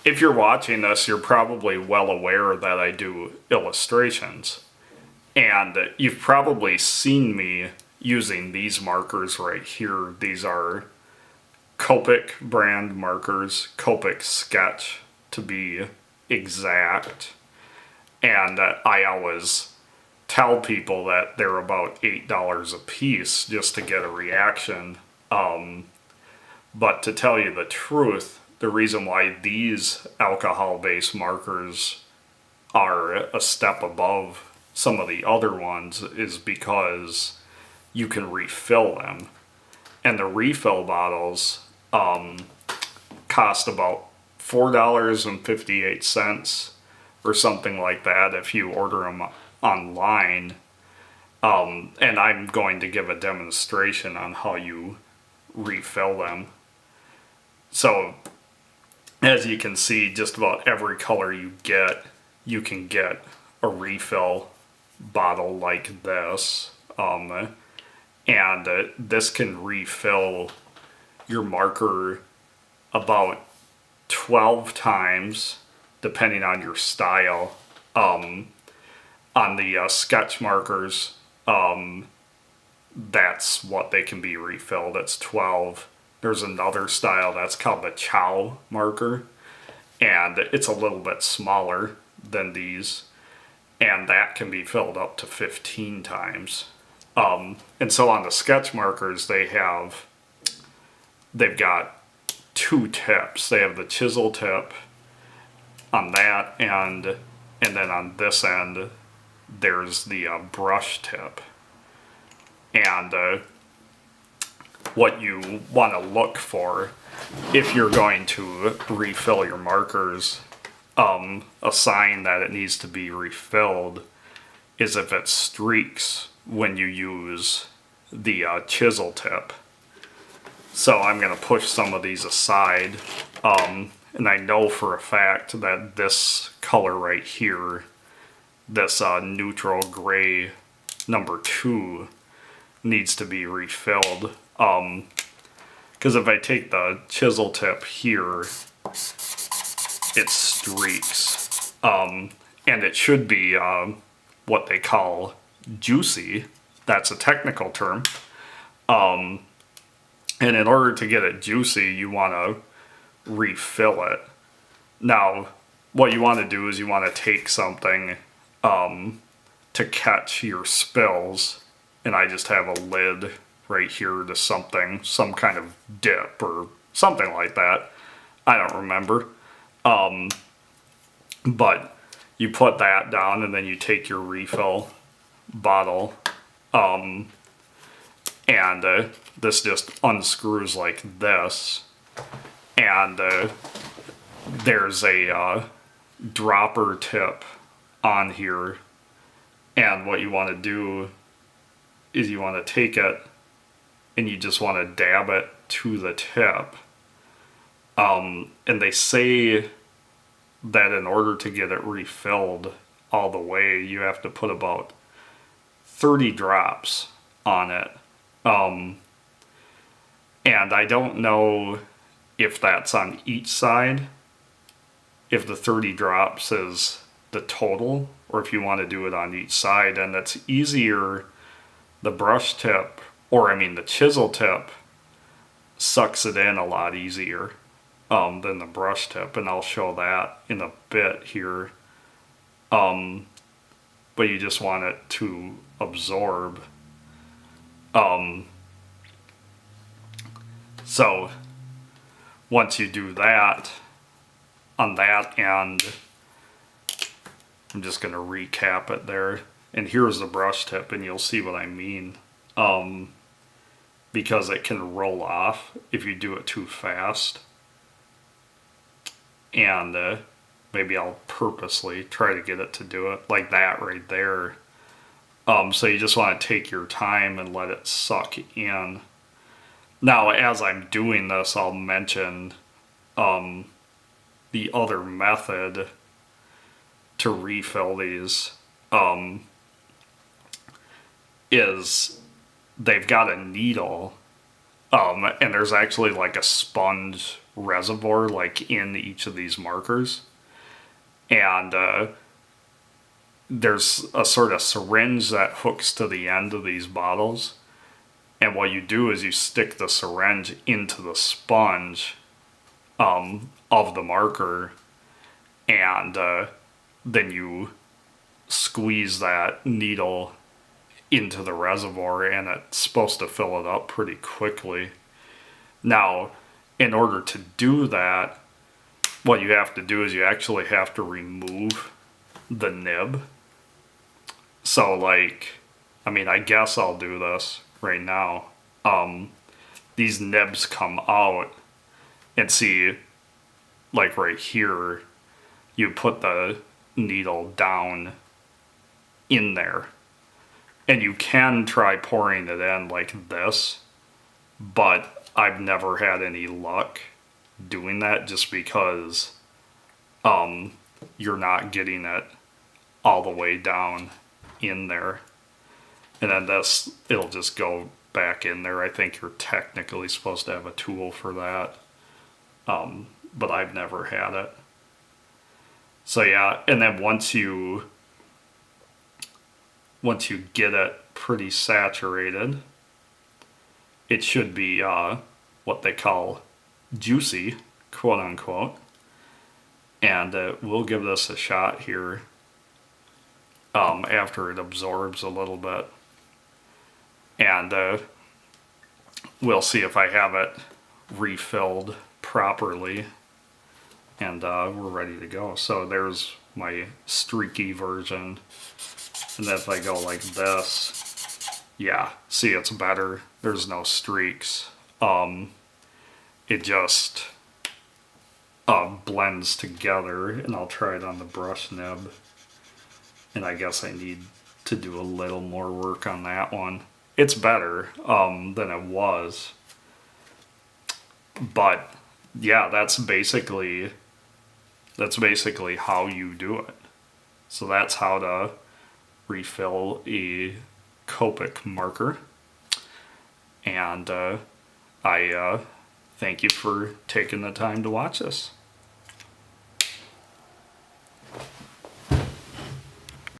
if you're watching this, you're probably well aware that I do illustrations. And you've probably seen me using these markers right here. These are Copic brand markers, Copic Sketch to be exact. And I always tell people that they're about $8 a piece just to get a reaction. But to tell you the truth, the reason why these alcohol-based markers are a step above some of the other ones is because you can refill them. And the refill bottles cost about $4.58 or something like that if you order them online. And I'm going to give a demonstration on how you refill them. So as you can see, just about every color you can get a refill bottle like this. And this can refill your marker about 12 times, depending on your style. On the sketch markers, that's what they can be refilled. It's 12. There's another style that's called the Chow marker, and it's a little bit smaller than these, and that can be filled up to 15 times. And so on the sketch markers, they've got two tips. They have the chisel tip on that end, and then on this end, there's the brush tip. And what you want to look for if you're going to refill your markers, a sign that it needs to be refilled is if it streaks when you use the chisel tip. So I'm going to push some of these aside, and I know for a fact that this color right here, this neutral gray number 2, needs to be refilled. Because if I take the chisel tip here, it streaks. And it should be what they call juicy. That's a technical term. And in order to get it juicy, you want to refill it. Now, what you want to do is you want to take something to catch your spills. And I just have a lid right here to something, some kind of dip or something like that. I don't remember. But you put that down and then you take your refill bottle, and this just unscrews like this, and there's a dropper tip on here, and what you want to do is you want to take it and you just want to dab it to the tip. And they say that in order to get it refilled all the way, you have to put about 30 drops on it. And I don't know if that's on each side, if the 30 drops is the total, or if you want to do it on each side. And it's easier, the brush tip, the chisel tip sucks it in a lot easier than the brush tip, and I'll show that in a bit here. But you just want it to absorb. So once you do that, on that end, I'm just going to recap it there. And here's the brush tip, and you'll see what I mean. Because it can roll off if you do it too fast. And maybe I'll purposely try to get it to do it like that right there. So you just want to take your time and let it suck in. Now, as I'm doing this, I'll mention the other method to refill these is they've got a needle And there's actually like a sponge reservoir like in each of these markers. And there's a sort of syringe that hooks to the end of these bottles. And what you do is you stick the syringe into the sponge of the marker, and then you squeeze that needle into the reservoir, and it's supposed to fill it up pretty quickly. Now, in order to do that, what you have to do is you actually have to remove the nib. So, like, I mean, I guess I'll do this right now. These nibs come out, and see, like right here, you put the needle down in there. And you can try pouring it in like this, but I've never had any luck doing that just because you're not getting it all the way down in there. And then this, it'll just go back in there. I think you're technically supposed to have a tool for that, but I've never had it. So yeah, and then once you get it pretty saturated, it should be what they call juicy, quote unquote. And we'll give this a shot here after it absorbs a little bit. And we'll see if I have it refilled properly. And we're ready to go. So there's my streaky version. And if I go like this, yeah, see, it's better. There's no streaks. It just blends together, and I'll try it on the brush nib. And I guess I need to do a little more work on that one. It's better than it was. But yeah, that's basically how you do it. So that's how to refill a Copic marker. And I thank you for taking the time to watch this.